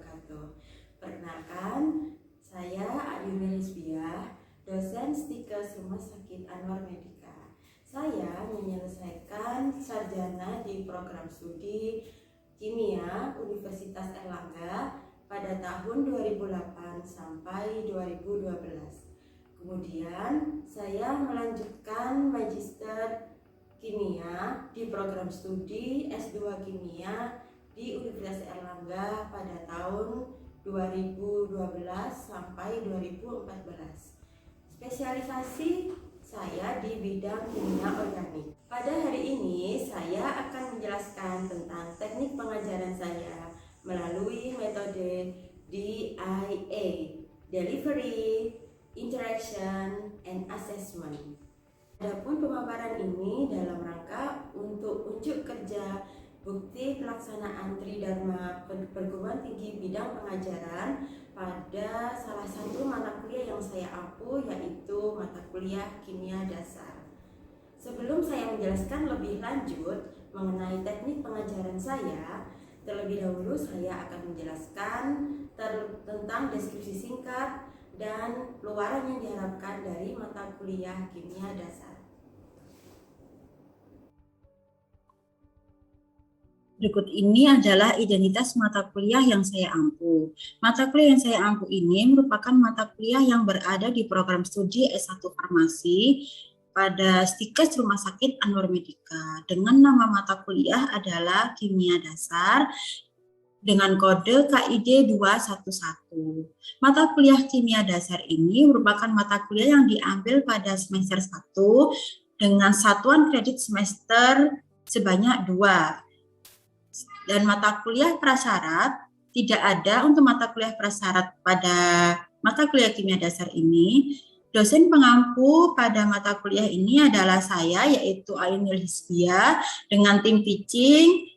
wabarakatuh. Perkenalkan, saya Ayumi Lisbiah, dosen Stikes Rumah Sakit Anwar Medika. Saya menyelesaikan sarjana di program studi Kimia Universitas Erlangga pada tahun 2008 sampai 2012. Kemudian saya melanjutkan Magister Kimia di program studi S2 Kimia di Universitas Erlangga pada tahun 2012 sampai 2014. Spesialisasi saya di bidang kimia organik. Pada hari ini saya akan menjelaskan tentang teknik pengajaran saya melalui metode DIA, Delivery, Interaction, and Assessment. Adapun pemaparan ini dalam rangka untuk unjuk kerja bukti pelaksanaan Tridharma Perguruan Tinggi bidang pengajaran pada salah satu mata kuliah yang saya ampu, yaitu mata kuliah Kimia Dasar. Sebelum saya menjelaskan lebih lanjut mengenai teknik pengajaran saya, terlebih dahulu saya akan menjelaskan tentang deskripsi singkat dan luaran yang diharapkan dari mata kuliah Kimia Dasar. Berikut ini adalah identitas mata kuliah yang saya ampu. Mata kuliah yang saya ampu ini merupakan mata kuliah yang berada di program studi S1 Farmasi pada Stikes Rumah Sakit Anwar Medika dengan nama mata kuliah adalah Kimia Dasar dengan kode KID 211. Mata kuliah Kimia Dasar ini merupakan mata kuliah yang diambil pada semester 1 dengan satuan kredit semester sebanyak 2. Dan mata kuliah prasyarat tidak ada untuk mata kuliah prasyarat pada mata kuliah Kimia Dasar ini. Dosen pengampu pada mata kuliah ini adalah saya, yaitu Ayumi Lisbiah, dengan tim teaching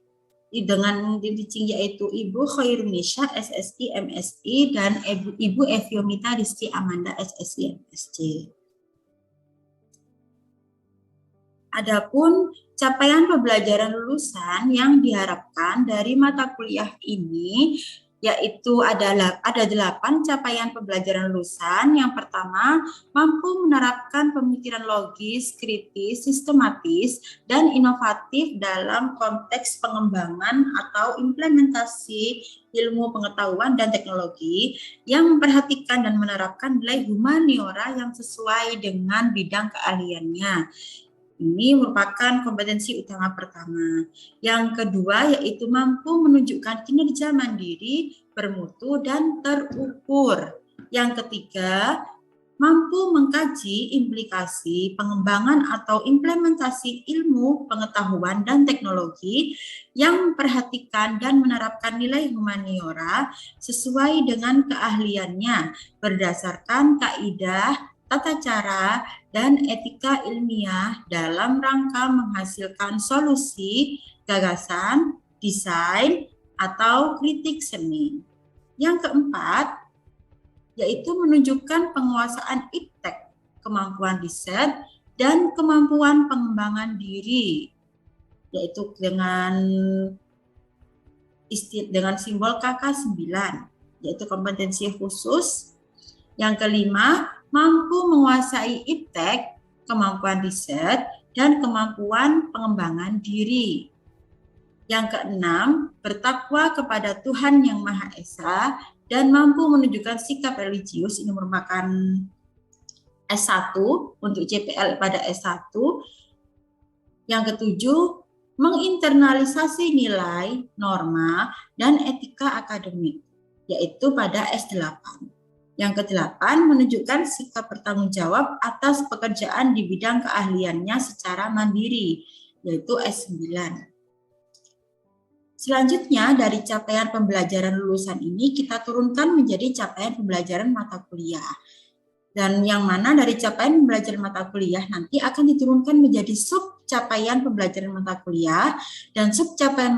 yaitu Ibu Khairunisha SSI MSI dan Ibu Eviomita Rizky Amanda SSI MSc. Adapun capaian pembelajaran lulusan yang diharapkan dari mata kuliah ini yaitu ada 8 capaian pembelajaran lulusan. Yang pertama, mampu menerapkan pemikiran logis, kritis, sistematis, dan inovatif dalam konteks pengembangan atau implementasi ilmu pengetahuan dan teknologi yang memperhatikan dan menerapkan nilai humaniora yang sesuai dengan bidang keahliannya. Ini merupakan kompetensi utama pertama. Yang kedua yaitu mampu menunjukkan kinerja mandiri, bermutu, dan terukur. Yang ketiga, mampu mengkaji implikasi pengembangan atau implementasi ilmu, pengetahuan, dan teknologi yang memperhatikan dan menerapkan nilai humaniora sesuai dengan keahliannya berdasarkan kaidah, tata cara, dan etika ilmiah dalam rangka menghasilkan solusi, gagasan, desain, atau kritik seni. Yang keempat, yaitu menunjukkan penguasaan iptek, kemampuan riset, dan kemampuan pengembangan diri, yaitu dengan simbol KK9, yaitu kompetensi khusus. Yang kelima, mampu menguasai iptek, kemampuan riset, dan kemampuan pengembangan diri. Yang keenam, bertakwa kepada Tuhan Yang Maha Esa dan mampu menunjukkan sikap religius. Ini merupakan S1 untuk CPL pada S1. Yang ketujuh, menginternalisasi nilai, norma, dan etika akademik, yaitu pada S8. Yang kedelapan, menunjukkan sikap bertanggung jawab atas pekerjaan di bidang keahliannya secara mandiri, yaitu S9. Selanjutnya, dari capaian pembelajaran lulusan ini kita turunkan menjadi capaian pembelajaran mata kuliah. Dan yang mana dari capaian pembelajaran mata kuliah nanti akan diturunkan menjadi sub capaian pembelajaran mata kuliah, dan sub capaian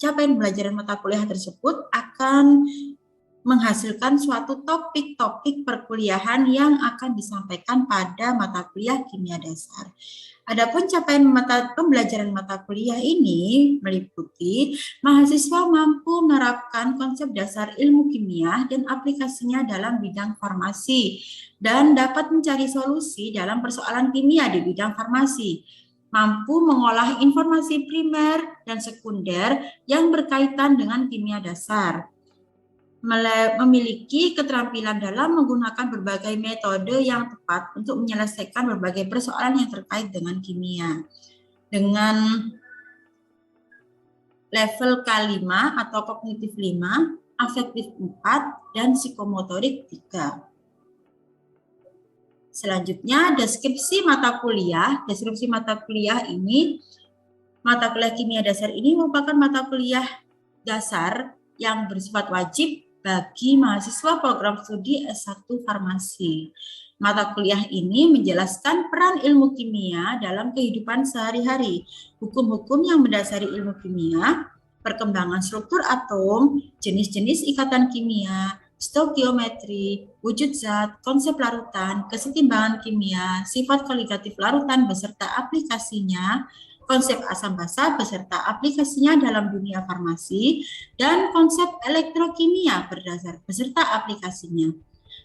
pembelajaran mata kuliah tersebut akan menghasilkan suatu topik-topik perkuliahan yang akan disampaikan pada mata kuliah Kimia Dasar. Adapun capaian pembelajaran mata kuliah ini meliputi mahasiswa mampu menerapkan konsep dasar ilmu kimia dan aplikasinya dalam bidang farmasi dan dapat mencari solusi dalam persoalan kimia di bidang farmasi, mampu mengolah informasi primer dan sekunder yang berkaitan dengan kimia dasar, memiliki keterampilan dalam menggunakan berbagai metode yang tepat untuk menyelesaikan berbagai persoalan yang terkait dengan kimia. Dengan level K5 atau kognitif 5, afektif 4, dan psikomotorik 3. Selanjutnya, deskripsi mata kuliah. Deskripsi mata kuliah ini, mata kuliah kimia dasar ini merupakan mata kuliah dasar yang bersifat wajib bagi mahasiswa program studi S1 Farmasi. Mata kuliah ini menjelaskan peran ilmu kimia dalam kehidupan sehari-hari, hukum-hukum yang mendasari ilmu kimia, perkembangan struktur atom, jenis-jenis ikatan kimia, stoikiometri, wujud zat, konsep larutan, kesetimbangan kimia, sifat kualitatif larutan beserta aplikasinya, konsep asam basa beserta aplikasinya dalam dunia farmasi, dan konsep elektrokimia beserta aplikasinya.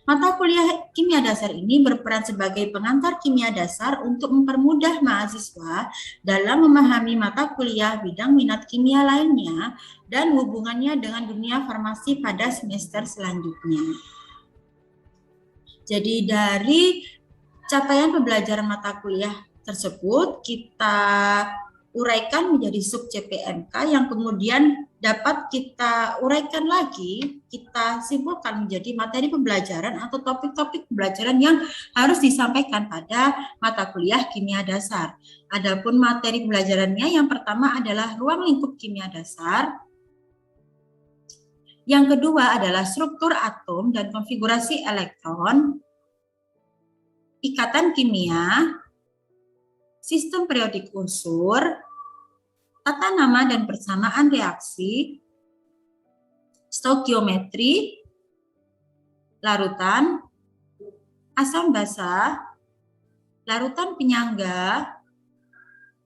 Mata kuliah kimia dasar ini berperan sebagai pengantar kimia dasar untuk mempermudah mahasiswa dalam memahami mata kuliah bidang minat kimia lainnya dan hubungannya dengan dunia farmasi pada semester selanjutnya. Jadi dari capaian pembelajaran mata kuliah tersebut kita uraikan menjadi sub CPMK yang kemudian dapat kita uraikan lagi, kita simpulkan menjadi materi pembelajaran atau topik-topik pembelajaran yang harus disampaikan pada mata kuliah kimia dasar. Adapun materi pembelajarannya yang pertama adalah ruang lingkup kimia dasar, yang kedua adalah struktur atom dan konfigurasi elektron, ikatan kimia, sistem periodik unsur, tata nama dan persamaan reaksi, stoikiometri, larutan, asam basa, larutan penyangga,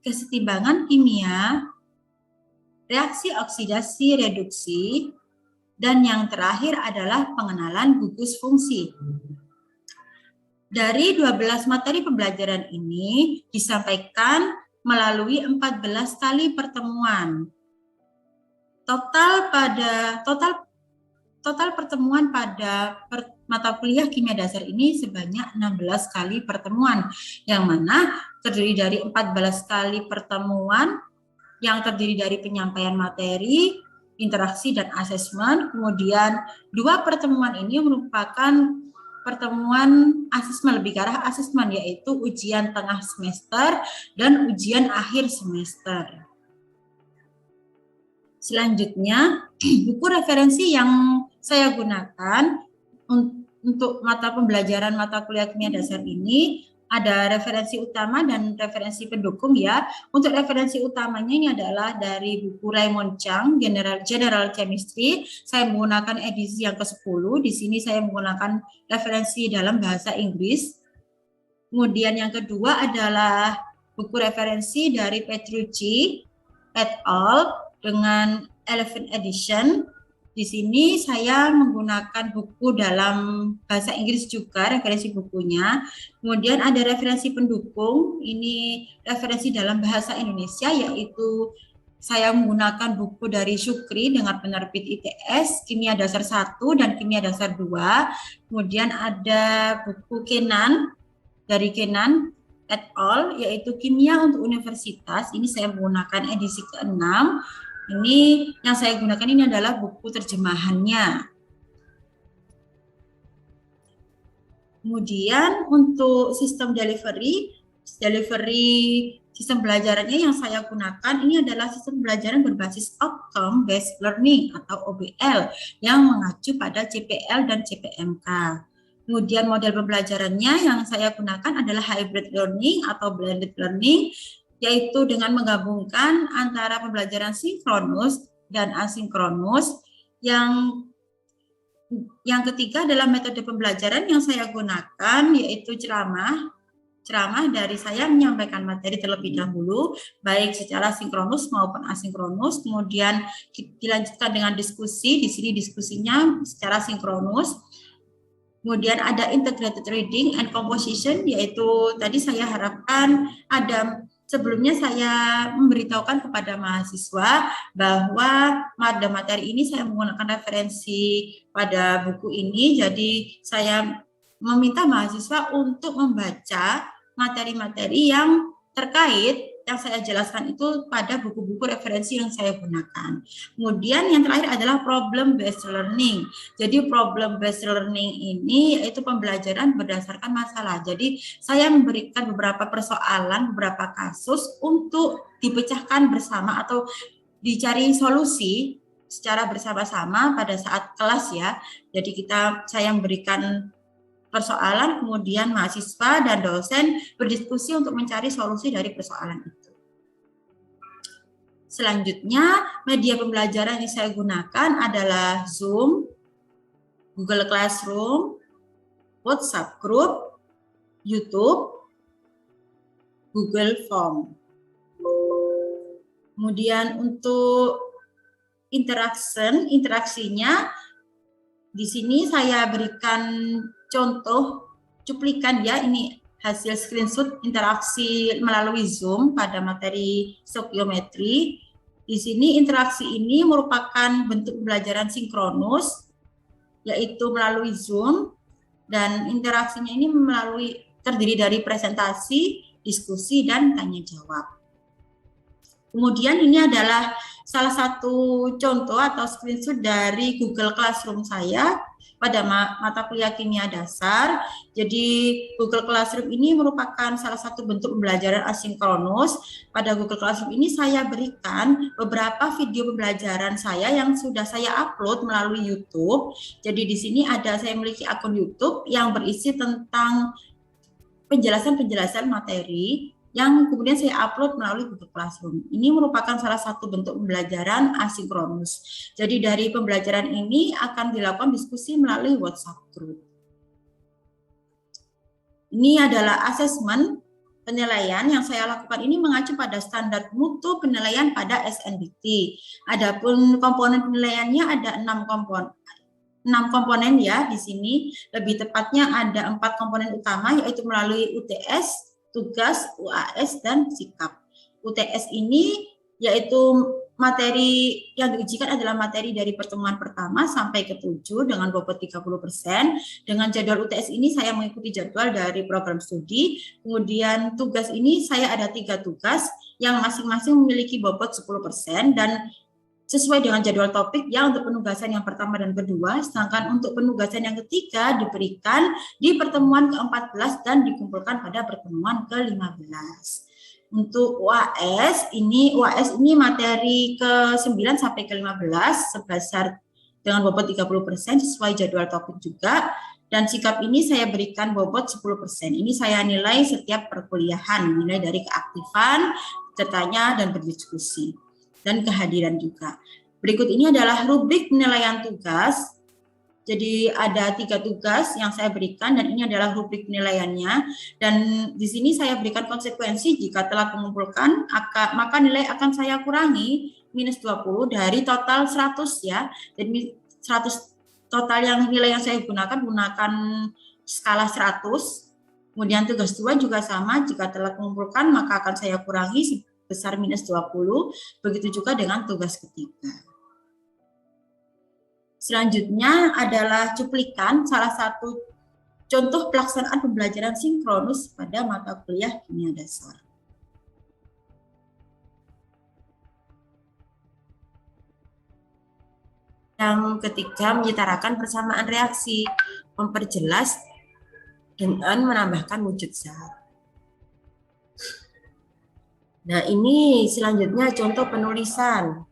kesetimbangan kimia, reaksi oksidasi reduksi, dan yang terakhir adalah pengenalan gugus fungsi. Dari 12 materi pembelajaran ini disampaikan melalui 14 kali pertemuan. Total pertemuan pada mata kuliah kimia dasar ini sebanyak 16 kali pertemuan, yang mana terdiri dari 14 kali pertemuan yang terdiri dari penyampaian materi, interaksi dan asesmen. Kemudian 2 pertemuan ini merupakan pertemuan asesmen, lebih ke arah asesmen, yaitu ujian tengah semester dan ujian akhir semester. Selanjutnya, buku referensi yang saya gunakan untuk mata pembelajaran mata kuliah kimia dasar ini ada referensi utama dan referensi pendukung ya. Untuk referensi utamanya ini adalah dari buku Raymond Chang, General Chemistry. Saya menggunakan edisi yang ke-10. Di sini saya menggunakan referensi dalam bahasa Inggris. Kemudian yang kedua adalah buku referensi dari Petrucci et al. Dengan 11 edition. Di sini saya menggunakan buku dalam bahasa Inggris juga, referensi bukunya. Kemudian ada referensi pendukung, ini referensi dalam bahasa Indonesia, yaitu saya menggunakan buku dari Syukri dengan penerbit ITS, Kimia Dasar 1 dan Kimia Dasar 2. Kemudian ada buku Kenan, dari Kenan et al., yaitu Kimia untuk Universitas. Ini saya menggunakan edisi ke-6. Ini yang saya gunakan ini adalah buku terjemahannya. Kemudian untuk sistem delivery sistem belajarannya yang saya gunakan ini adalah sistem pembelajaran berbasis outcome based learning atau OBL yang mengacu pada CPL dan CPMK. Kemudian model pembelajarannya yang saya gunakan adalah hybrid learning atau blended learning, yaitu dengan menggabungkan antara pembelajaran sinkronus dan asinkronus. Yang ketiga adalah metode pembelajaran yang saya gunakan, yaitu ceramah ceramah dari saya menyampaikan materi terlebih dahulu, baik secara sinkronus maupun asinkronus, kemudian dilanjutkan dengan diskusi, di sini diskusinya secara sinkronus. Kemudian ada integrated reading and composition, yaitu tadi saya harapkan ada sebelumnya saya memberitahukan kepada mahasiswa bahwa pada materi ini saya menggunakan referensi pada buku ini, jadi saya meminta mahasiswa untuk membaca materi-materi yang terkait yang saya jelaskan itu pada buku-buku referensi yang saya gunakan. Kemudian yang terakhir adalah problem based learning. Jadi problem based learning ini yaitu pembelajaran berdasarkan masalah. Jadi saya memberikan beberapa persoalan, beberapa kasus untuk dipecahkan bersama atau dicari solusi secara bersama-sama pada saat kelas ya. Jadi saya memberikan persoalan, kemudian mahasiswa dan dosen berdiskusi untuk mencari solusi dari persoalan itu. Selanjutnya, media pembelajaran yang saya gunakan adalah Zoom, Google Classroom, WhatsApp Group, YouTube, Google Form. Kemudian untuk interaksinya, di sini saya berikan contoh cuplikan ya, ini hasil screenshot interaksi melalui Zoom pada materi stokiometri. Di sini interaksi ini merupakan bentuk pembelajaran sinkronus, yaitu melalui Zoom, dan interaksinya ini terdiri dari presentasi, diskusi, dan tanya jawab. Kemudian ini adalah salah satu contoh atau screenshot dari Google Classroom saya pada mata kuliah kimia dasar. Jadi Google Classroom ini merupakan salah satu bentuk pembelajaran asinkronus. Pada Google Classroom ini saya berikan beberapa video pembelajaran saya yang sudah saya upload melalui YouTube. Jadi di sini saya memiliki akun YouTube yang berisi tentang penjelasan-penjelasan materi yang kemudian saya upload melalui Google Classroom. Ini merupakan salah satu bentuk pembelajaran asinkronus. Jadi dari pembelajaran ini akan dilakukan diskusi melalui WhatsApp Group. Ini adalah asesmen penilaian yang saya lakukan ini mengacu pada standar mutu penilaian pada SNBT. Adapun komponen penilaiannya ada 6 komponen ya di sini. Lebih tepatnya ada 4 komponen utama, yaitu melalui UTS, tugas, UAS, dan sikap. UTS ini yaitu materi yang diujikan adalah materi dari pertemuan pertama sampai ke-7 dengan bobot 30%. Dengan jadwal UTS ini saya mengikuti jadwal dari program studi. Kemudian tugas ini saya ada 3 tugas yang masing-masing memiliki bobot 10% dan sesuai dengan jadwal topik ya untuk penugasan yang pertama dan kedua, sedangkan untuk penugasan yang ketiga diberikan di pertemuan ke-14 dan dikumpulkan pada pertemuan ke-15. Untuk UAS ini materi ke-9 sampai ke-15 sebesar dengan bobot 30% sesuai jadwal topik juga, dan sikap ini saya berikan bobot 10%. Ini saya nilai setiap perkuliahan, nilai dari keaktifan, bertanya dan berdiskusi, dan kehadiran juga. Berikut ini adalah rubrik penilaian tugas. Jadi ada 3 tugas yang saya berikan dan ini adalah rubrik penilaiannya. Dan di sini saya berikan konsekuensi jika telah mengumpulkan, maka nilai akan saya kurangi minus 20 dari total 100 ya. Jadi 100 total yang nilai yang saya gunakan skala 100. Kemudian tugas 2 juga sama, jika telah mengumpulkan maka akan saya kurangi besar minus 20, begitu juga dengan tugas ketiga. Selanjutnya adalah cuplikan salah satu contoh pelaksanaan pembelajaran sinkronus pada mata kuliah kimia dasar. Yang ketiga, menyetarakan persamaan reaksi, memperjelas dengan menambahkan wujud zat. Nah, ini selanjutnya contoh penulisan.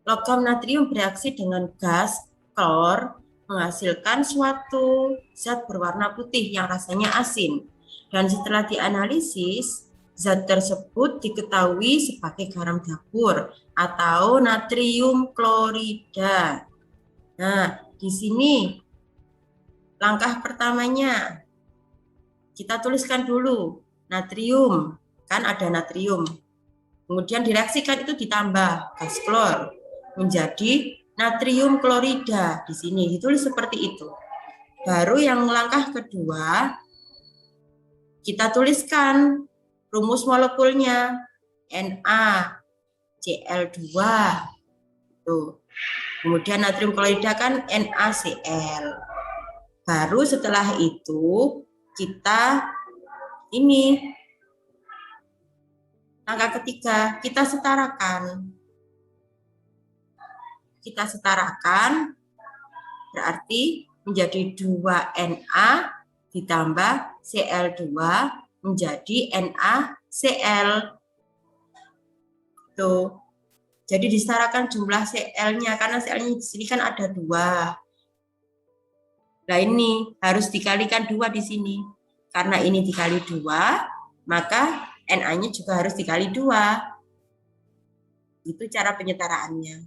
Logam natrium bereaksi dengan gas klor menghasilkan suatu zat berwarna putih yang rasanya asin. Dan setelah dianalisis, zat tersebut diketahui sebagai garam dapur atau natrium klorida. Nah, di sini langkah pertamanya kita tuliskan dulu natrium, kan ada natrium. Kemudian direaksikan itu ditambah gas klor menjadi natrium klorida. Di sini ditulis seperti itu. Baru yang langkah kedua, kita tuliskan rumus molekulnya NaCl2. Tuh. Kemudian natrium klorida kan NaCl. Baru setelah itu kita ini langkah ketiga, kita setarakan. Kita setarakan berarti menjadi 2Na ditambah Cl2 menjadi NaCl. Tuh. Jadi disetarakan jumlah Cl-nya karena Cl-nya di sini kan ada 2. Nah ini harus dikalikan 2 di sini. Karena ini dikali 2, maka Na-nya juga harus dikali 2. Itu cara penyetaraannya.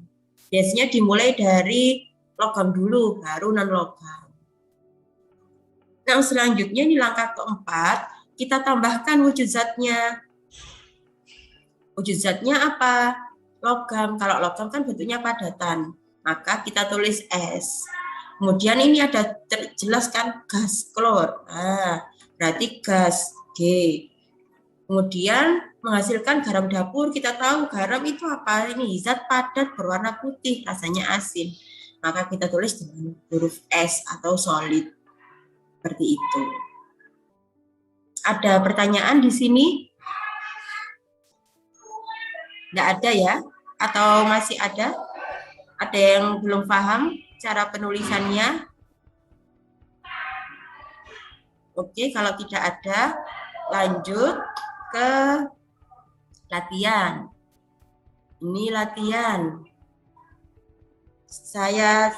Biasanya dimulai dari logam dulu, baru non-logam. Nah selanjutnya di langkah keempat, kita tambahkan wujud zatnya. Wujud zatnya apa? Logam. Kalau logam kan bentuknya padatan, maka kita tulis S. Kemudian ini ada jelas kan gas klor. Nah, berarti gas G. Kemudian menghasilkan garam dapur. Kita tahu garam itu apa? Ini zat padat berwarna putih, rasanya asin. Maka kita tulis dengan huruf S atau solid. Seperti itu. Ada pertanyaan di sini? Tidak ada ya? Atau masih ada? Ada yang belum paham cara penulisannya? Oke, kalau tidak ada, lanjut ke latihan. Ini latihan. Saya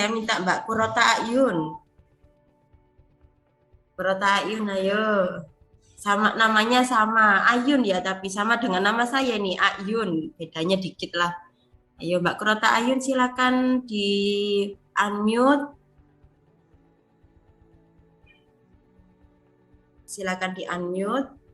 minta Mbak Kurota Ayun. Kurota Ayun, ayo. Sama namanya sama Ayun ya, tapi sama dengan nama saya nih Ayun, bedanya dikit lah. Ayo Mbak Kurota Ayun, silakan di unmute. Silakan di unmute.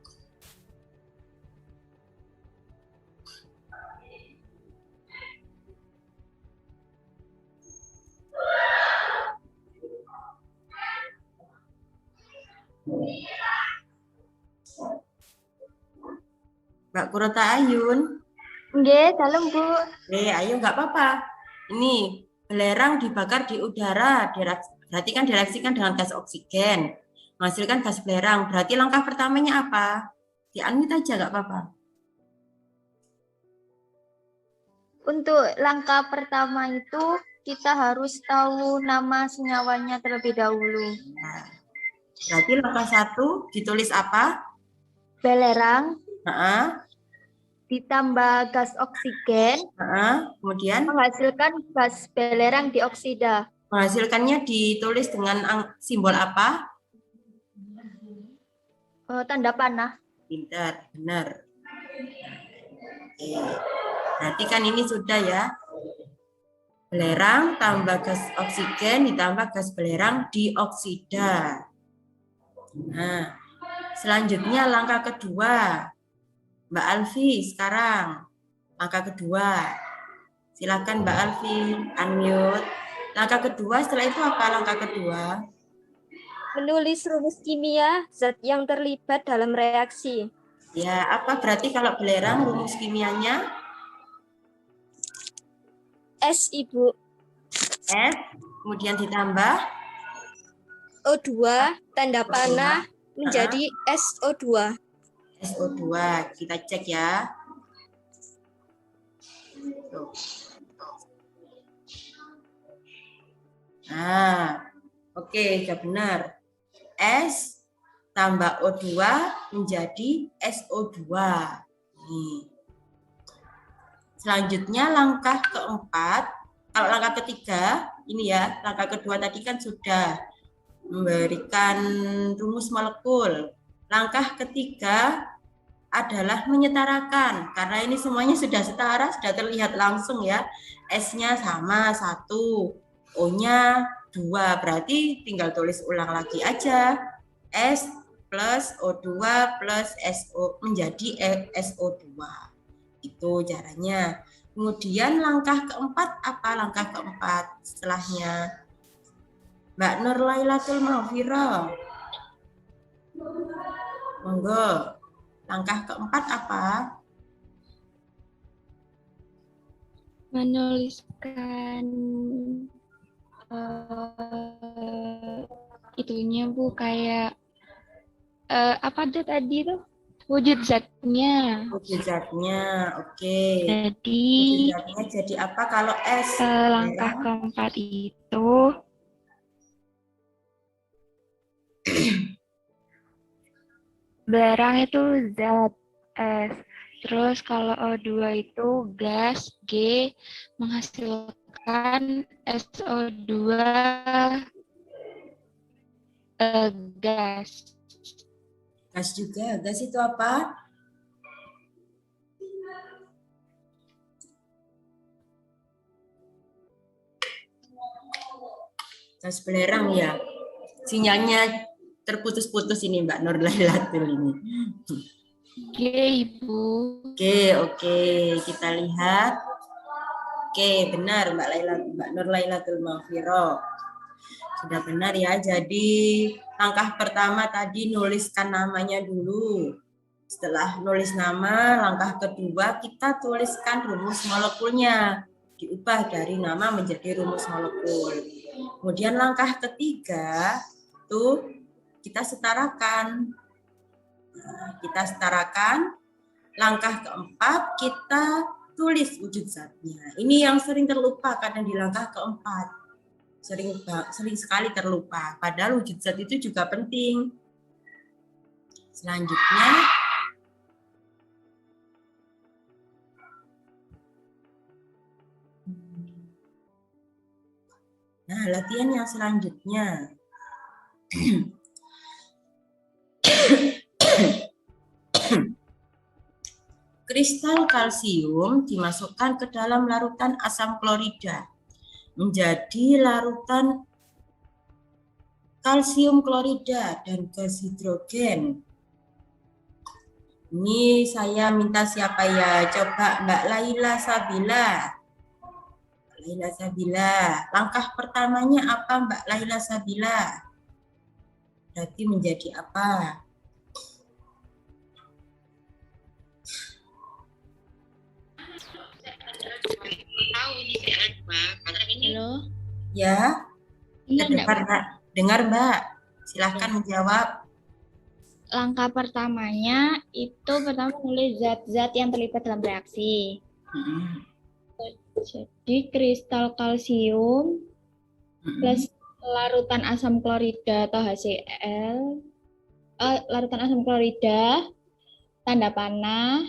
Mbak Kurota Ayun. Nggih, dalem, Bu. Ayo nggak apa-apa. Ini belerang dibakar di udara, berarti kan direaksikan dengan gas oksigen, menghasilkan gas belerang. Berarti langkah pertamanya apa? Di-unmute aja nggak apa-apa. Untuk langkah pertama itu kita harus tahu nama senyawanya terlebih dahulu. Nah, berarti langkah 1 ditulis apa? Belerang Nah, ditambah gas oksigen kemudian menghasilkan gas belerang dioksida. Menghasilkannya ditulis dengan simbol apa? Tanda panah. Pintar, benar. Oke. Berarti kan ini sudah ya. Belerang tambah gas oksigen ditambah gas belerang dioksida. Nah, selanjutnya langkah kedua. Mbak Alfi sekarang. Langkah kedua. Silakan Mbak Alfi, unmute. Langkah kedua setelah itu apa langkah kedua? Menulis rumus kimia zat yang terlibat dalam reaksi. Ya, apa berarti kalau belerang rumus kimianya? S, Ibu. S, kemudian ditambah O2, tanda panah menjadi SO2. SO2, kita cek ya. Tuh. Nah, oke, sudah benar. S tambah O2 menjadi SO2. Nih. Selanjutnya langkah keempat, kalau langkah ketiga, ini ya, langkah kedua tadi kan sudah memberikan rumus molekul. Langkah ketiga adalah menyetarakan, karena ini semuanya sudah setara, sudah terlihat langsung ya. S-nya sama 1, O-nya 2, berarti tinggal tulis ulang lagi aja. S plus O2 plus SO menjadi SO2. Itu caranya. Kemudian langkah keempat apa? Langkah keempat setelahnya Mbak Nur Lailatul Mahfira. Monggo. Langkah keempat apa? Menuliskan itunya Bu, kayak apa tuh tadi tuh? Wujud zatnya. Wujud zatnya, oke. Jadi Wujud zatnya jadi apa kalau S? langkah keempat itu barang itu zat S. Terus kalau O2 itu gas, G menghasilkan SO2 gas. Gas juga. Gas itu apa? Gas belerang ya. Sinyalnya terputus-putus ini Mbak Nur Lailatul ini. Oke, Ibu. Oke. Kita lihat. Oke, benar Mbak Nur Lailatul Mahfira. Sudah benar ya. Jadi langkah pertama tadi nuliskan namanya dulu. Setelah nulis nama, langkah kedua kita tuliskan rumus molekulnya. Diubah dari nama menjadi rumus molekul. Kemudian langkah ketiga tuh kita setarakan. Kita setarakan. Langkah keempat kita tulis wujud zatnya. Ini yang sering terlupa karena di langkah keempat. Sering sekali terlupa. Padahal wujud zat itu juga penting. Selanjutnya nah, latihan yang selanjutnya. Kristal kalsium dimasukkan ke dalam larutan asam klorida menjadi larutan kalsium klorida dan gas hidrogen. Ini saya minta siapa ya? Coba Mbak Laila Sabila. Laila Sabila. Langkah pertamanya apa Mbak Laila Sabila? Berarti menjadi apa? Halo. Ya, dengar Mbak. Silahkan menjawab. Langkah pertamanya itu pertama nulis zat-zat yang terlibat dalam reaksi. Jadi kristal kalsium plus larutan asam klorida atau HCl, larutan asam klorida, tanda panah,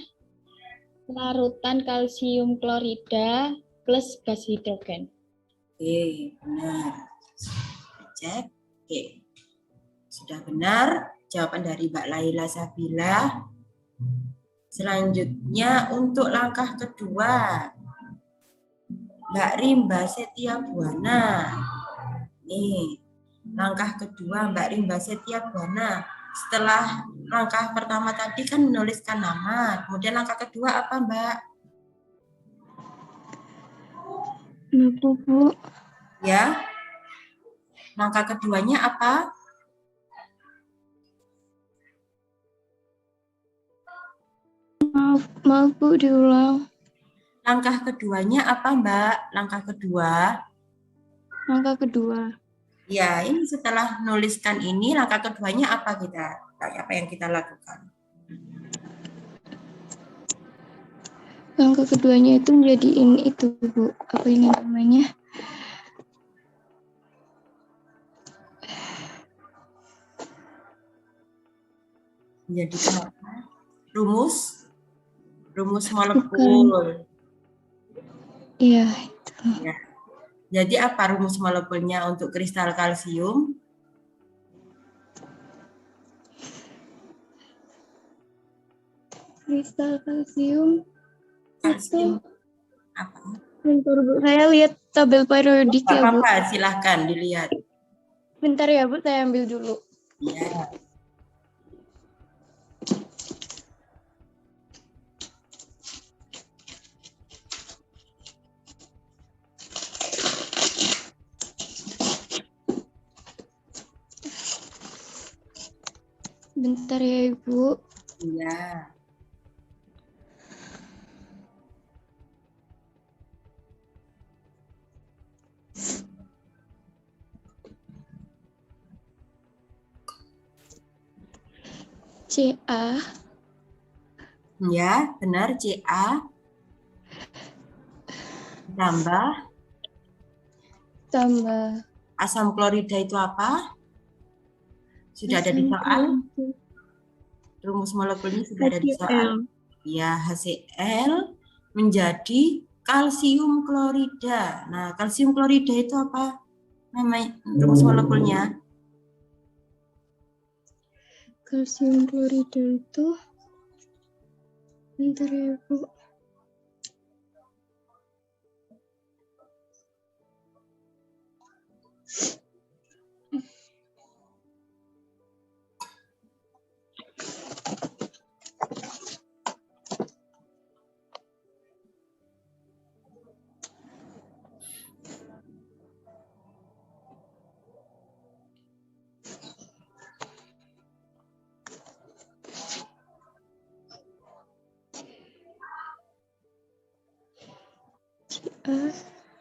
larutan kalsium klorida plus gas hidrogen. Oke, benar. Cek. Oke. Sudah benar jawaban dari Mbak Laila Sabila. Selanjutnya untuk langkah kedua, Mbak Rimba Setia Buana. Nih, langkah kedua Mbak Rimba Setia Buana. Setelah langkah pertama tadi kan menuliskan nama. Kemudian langkah kedua apa Mbak? Bu. Ya. Langkah keduanya apa? Maaf Bu, diulang. Langkah keduanya apa Mbak? Langkah kedua. Langkah kedua. Ya, ini setelah menuliskan ini, langkah keduanya apa yang kita lakukan? Langkah keduanya itu menjadiin itu Bu, apa ini namanya? Menjadikan apa? Rumus molekul. Iya, itu. Ya. Jadi apa rumus molekulnya untuk kristal kalsium? Kristal kalsium. Kalsium apa? Bentar Bu, saya lihat tabel periodik ya Bu. Apa-apa, silahkan dilihat. Bentar ya Bu, saya ambil dulu. Ya. Bentar ya, Ibu. Iya. CA Ya, benar CA tambah tambah asam klorida itu apa? Sudah ada di asam soal? klorida Rumus molekulnya sudah ada di soal. HCl. Ya, HCl menjadi kalsium klorida. Nah, kalsium klorida itu apa? Namanya rumus molekulnya? Kalsium klorida itu bentar ya, Bu.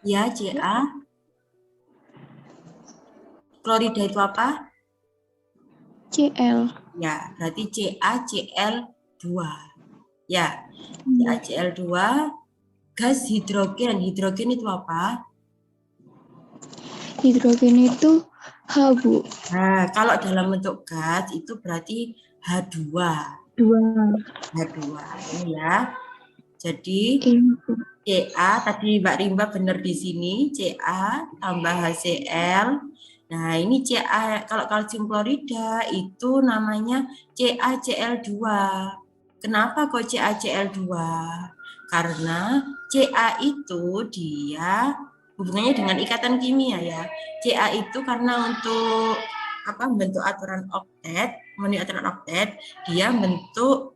Ya, CA. Klorida itu apa? Cl. Ya, berarti CaCl2. Ya, CaCl2 gas hidrogen. Hidrogen itu apa? Hidrogen itu H, Bu. Nah, kalau dalam bentuk gas itu berarti H2. 2. H2 ini ya. Jadi Ini, Bu. Ca tadi Mbak Rimba benar di sini, Ca tambah HCl. Nah, ini Ca kalau kalsium klorida itu namanya CaCl2. Kenapa kok CaCl2? Karena Ca itu dia hubungannya dengan ikatan kimia ya. Ca itu karena untuk apa membentuk aturan oktet, memenuhi aturan oktet, dia bentuk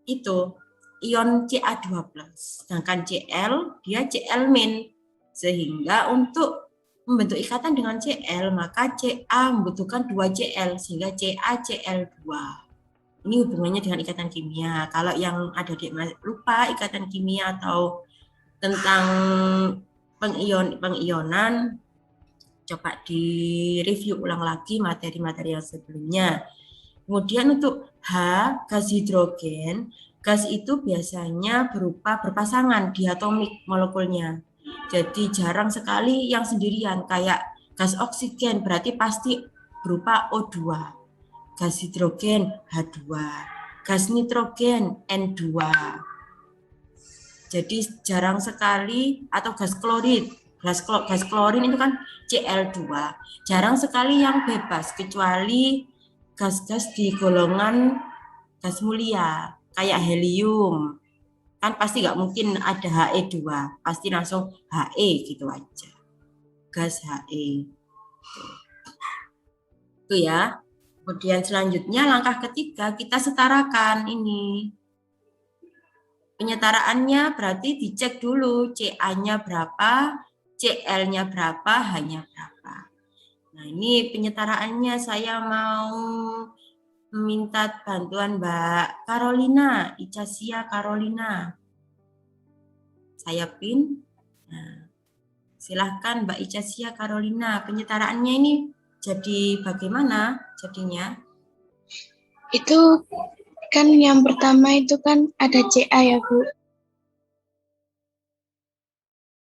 itu ion Ca2+. Sedangkan Cl dia Cl-. Sehingga untuk membentuk ikatan dengan Cl, maka Ca membutuhkan 2 Cl sehingga CaCl2. Ini hubungannya dengan ikatan kimia. Kalau yang ada di lupa ikatan kimia atau tentang pengionan, coba di-review ulang lagi materi-materi yang sebelumnya. Kemudian untuk H, gas hidrogen, gas itu biasanya berupa berpasangan diatomik molekulnya. Jadi jarang sekali yang sendirian, kayak gas oksigen berarti pasti berupa O2. Gas hidrogen H2, gas nitrogen N2. Jadi jarang sekali, atau gas klorin. Gas klorin itu kan Cl2. Jarang sekali yang bebas, kecuali gas-gas di golongan gas mulia, kayak helium. Kan pasti nggak mungkin ada He2, pasti langsung He gitu aja. Gas He. Itu ya. Kemudian selanjutnya langkah ketiga kita setarakan ini. Penyetaraannya berarti dicek dulu Ca-nya berapa, Cl-nya berapa, H-nya berapa. Nah, ini penyetaraannya saya mau meminta bantuan Mbak Carolina, Icasia Carolina. Saya pin. Nah, silahkan Mbak Icasia Carolina, penyetaraannya ini jadi bagaimana jadinya? Itu kan yang pertama itu kan ada Ca ya, Bu.